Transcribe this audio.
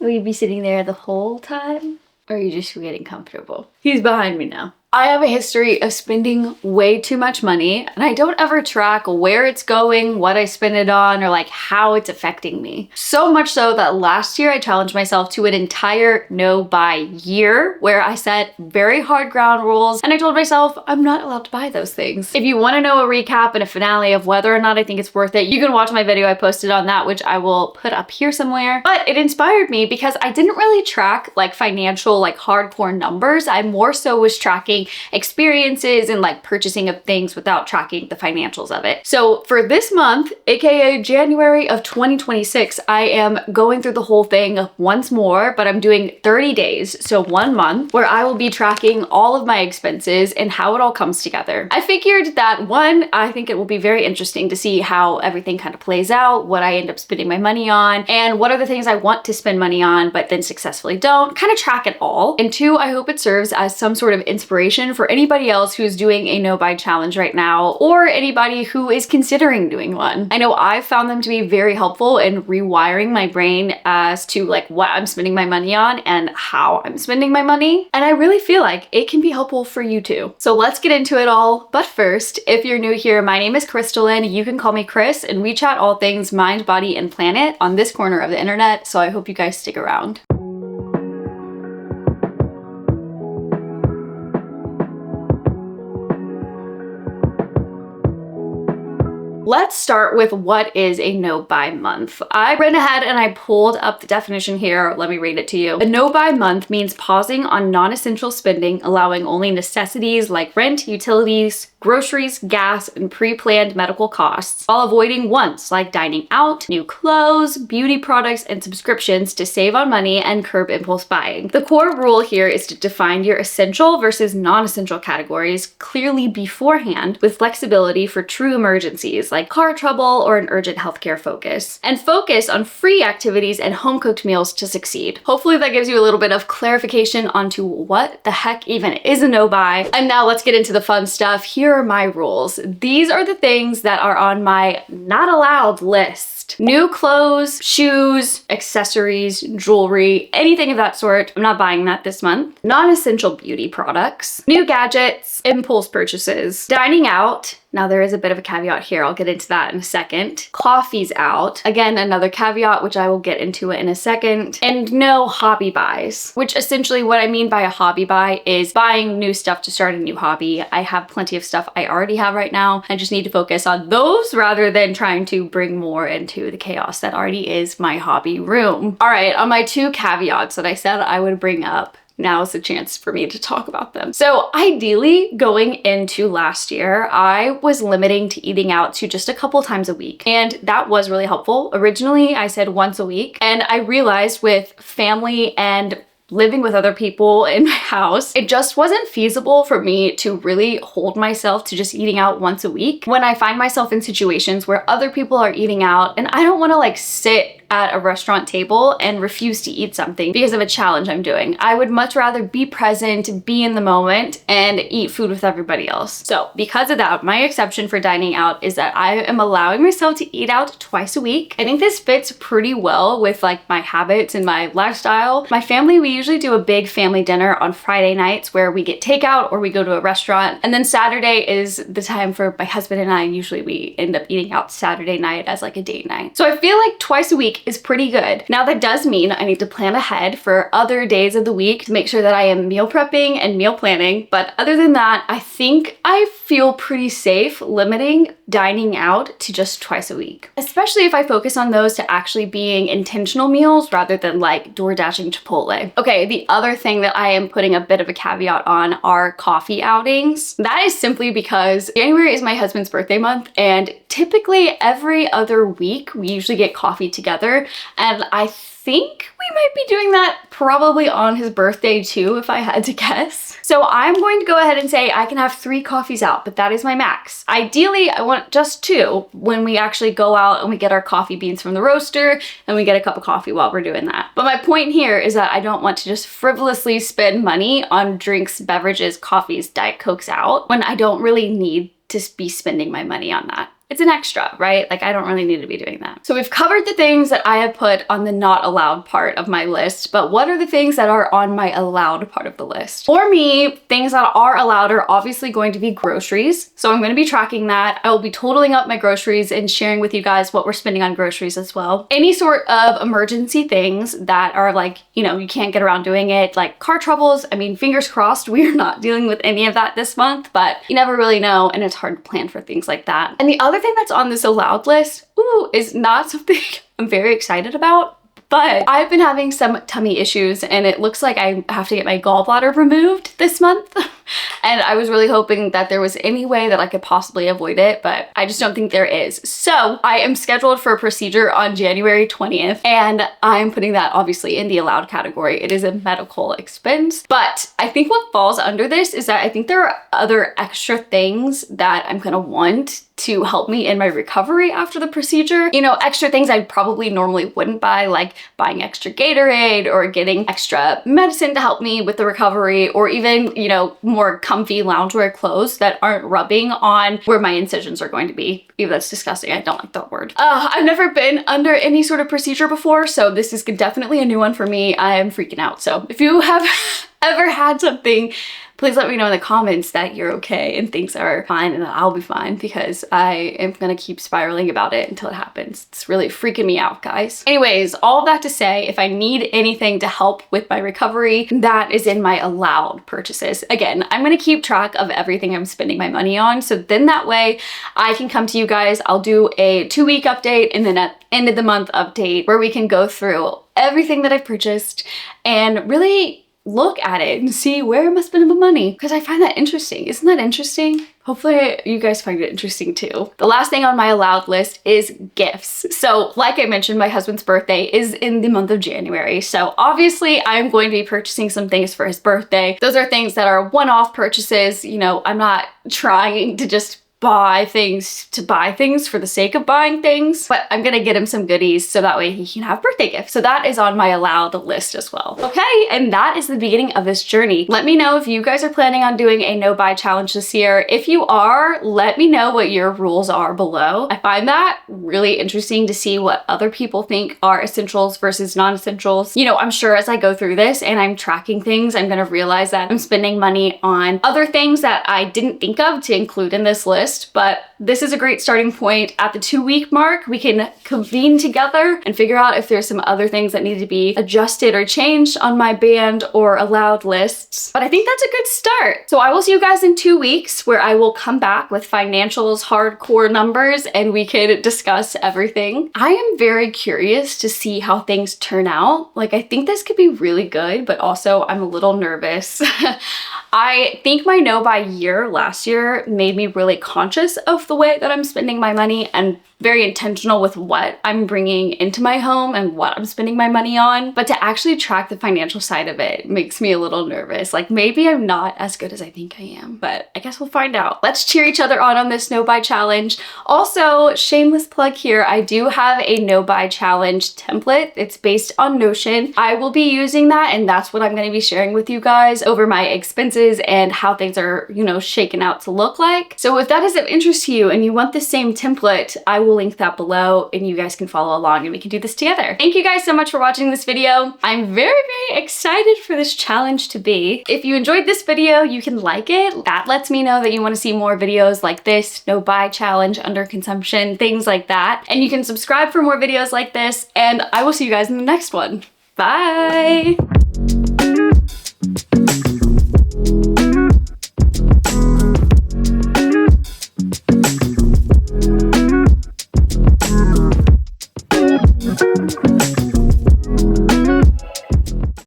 Will you be sitting there the whole time? Or are you just getting comfortable? He's behind me now. I have a history of spending way too much money, and I don't ever track where it's going, what I spend it on, or like how it's affecting me. So much so that last year I challenged myself to an entire no-buy year where I set very hard ground rules and I told myself I'm not allowed to buy those things. If you want to know a recap and a finale of whether or not I think it's worth it, you can watch my video I posted on that, which I will put up here somewhere. But it inspired me because I didn't really track like financial, like hardcore numbers. I more so was tracking experiences and like purchasing of things without tracking the financials of it. So for this month, aka January of 2026, I am going through the whole thing once more, but I'm doing 30 days, so 1 month, where I will be tracking all of my expenses and how it all comes together. I figured that one, I think it will be very interesting to see how everything kind of plays out, what I end up spending my money on, and what are the things I want to spend money on but then successfully don't. Kind of track it all. And two, I hope it serves as some sort of inspiration for anybody else who's doing a no-buy challenge right now, or anybody who is considering doing one. I know I've found them to be very helpful in rewiring my brain as to like what I'm spending my money on and how I'm spending my money. And I really feel like it can be helpful for you too. So let's get into it all. But first, if you're new here, my name is Crystalline. You can call me Krys, and we chat all things mind, body, and planet on this corner of the internet. So I hope you guys stick around. Let's start with what is a no-buy month. I went ahead and I pulled up the definition here. Let me read it to you. A no-buy month means pausing on non-essential spending, allowing only necessities like rent, utilities, groceries, gas, and pre-planned medical costs, while avoiding wants like dining out, new clothes, beauty products, and subscriptions to save on money and curb impulse buying. The core rule here is to define your essential versus non-essential categories clearly beforehand, with flexibility for true emergencies like car trouble or an urgent healthcare focus, and focus on free activities and home-cooked meals to succeed. Hopefully that gives you a little bit of clarification onto what the heck even is a no-buy. And now let's get into the fun stuff. Here are my rules. These are the things that are on my not allowed list. New clothes, shoes, accessories, jewelry, anything of that sort. I'm not buying that this month. Non-essential beauty products, new gadgets, impulse purchases, dining out. Now there is a bit of a caveat here. I'll get into that in a second. Coffee's out. Again, another caveat, which I will get into it in a second. And no hobby buys, which essentially what I mean by a hobby buy is buying new stuff to start a new hobby. I have plenty of stuff I already have right now. I just need to focus on those rather than trying to bring more into the chaos that already is my hobby room. All right, on my two caveats that I said I would bring up, now is the chance for me to talk about them. So ideally, going into last year, I was limiting to eating out to just a couple times a week. And that was really helpful. Originally, I said once a week. And I realized with family and living with other people in my house, it just wasn't feasible for me to really hold myself to just eating out once a week when I find myself in situations where other people are eating out and I don't want to like sit at a restaurant table and refuse to eat something because of a challenge I'm doing. I would much rather be present, be in the moment, and eat food with everybody else. So because of that, my exception for dining out is that I am allowing myself to eat out twice a week. I think this fits pretty well with like my habits and my lifestyle. My family, we usually do a big family dinner on Friday nights where we get takeout or we go to a restaurant. And then Saturday is the time for my husband and I, usually we end up eating out Saturday night as like a date night. So I feel like twice a week is pretty good. Now that does mean I need to plan ahead for other days of the week to make sure that I am meal prepping and meal planning. But other than that, I think I feel pretty safe limiting dining out to just twice a week, especially if I focus on those to actually being intentional meals rather than like door dashing Chipotle. Okay, the other thing that I am putting a bit of a caveat on are coffee outings. That is simply because January is my husband's birthday month, and typically every other week we usually get coffee together, and I think we might be doing that probably on his birthday too, if I had to guess. So I'm going to go ahead and say I can have 3 coffees out, but that is my max. Ideally, I want just 2 when we actually go out and we get our coffee beans from the roaster and we get a cup of coffee while we're doing that. But my point here is that I don't want to just frivolously spend money on drinks, beverages, coffees, Diet Cokes out when I don't really need to be spending my money on that. it's an extra, right? Like I don't really need to be doing that. So we've covered the things that I have put on the not allowed part of my list, but what are the things that are on my allowed part of the list? For me, things that are allowed are obviously going to be groceries. So I'm going to be tracking that. I will be totaling up my groceries and sharing with you guys what we're spending on groceries as well. Any sort of emergency things that are like, you know, you can't get around doing it, like car troubles. I mean, fingers crossed, we're not dealing with any of that this month, but you never really know, and it's hard to plan for things like that. And the other thing that's on this allowed list, is not something I'm very excited about. But I've been having some tummy issues and it looks like I have to get my gallbladder removed this month. And I was really hoping that there was any way that I could possibly avoid it, but I just don't think there is. So I am scheduled for a procedure on January 20th, and I'm putting that obviously in the allowed category. It is a medical expense, but I think what falls under this is that I think there are other extra things that I'm gonna want to help me in my recovery after the procedure. You know, extra things I probably normally wouldn't buy, like buying extra Gatorade or getting extra medicine to help me with the recovery, or even, you know, more comfy loungewear clothes that aren't rubbing on where my incisions are going to be. Ew, that's disgusting. I don't like that word. I've never been under any sort of procedure before, so this is definitely a new one for me. I am freaking out. So if you have ever had something, please let me know in the comments that you're okay and things are fine and that I'll be fine, because I am gonna keep spiraling about it until it happens. It's really freaking me out, guys. Anyways, all of that to say, if I need anything to help with my recovery, that is in my allowed purchases. Again, I'm gonna keep track of everything I'm spending my money on, so then that way I can come to you guys. I'll do a 2-week update and then at end of the month update where we can go through everything that I've purchased and really look at it and see where am I spending my money, because I find that interesting. Isn't that interesting? Hopefully you guys find it interesting too. The last thing on my allowed list is gifts. So like I mentioned, my husband's birthday is in the month of January. So obviously I'm going to be purchasing some things for his birthday. Those are things that are one-off purchases. You know, I'm not trying to just buy things to buy things for the sake of buying things, but I'm gonna get him some goodies so that way he can have birthday gifts. So that is on my allowed list as well. Okay, and that is the beginning of this journey. Let me know if you guys are planning on doing a no buy challenge this year. If you are, let me know what your rules are below. I find that really interesting to see what other people think are essentials versus non-essentials. You know, I'm sure as I go through this and I'm tracking things, I'm gonna realize that I'm spending money on other things that I didn't think of to include in this list. But this is a great starting point. At the 2-week mark, we can convene together and figure out if there's some other things that need to be adjusted or changed on my banned or allowed lists. But I think that's a good start. So I will see you guys in 2 weeks where I will come back with financials, hardcore numbers, and we can discuss everything. I am very curious to see how things turn out. Like, I think this could be really good, but also I'm a little nervous. I think my no buy year last year made me really conscious of the way that I'm spending my money and very intentional with what I'm bringing into my home and what I'm spending my money on. But to actually track the financial side of it makes me a little nervous. Like, maybe I'm not as good as I think I am, but I guess we'll find out. Let's cheer each other on this no buy challenge. Also, shameless plug here, I do have a no buy challenge template. It's based on Notion. I will be using that, and that's what I'm going to be sharing with you guys over my expenses and how things are, you know, shaken out to look like. So if that is of interest to you and you want the same template, I will link that below and you guys can follow along and we can do this together. Thank you guys so much for watching this video. I'm very, very excited for this challenge to be. If you enjoyed this video, you can like it. That lets me know that you want to see more videos like this, no buy challenge, under consumption, things like that. And you can subscribe for more videos like this, and I will see you guys in the next one. Bye! Thank you.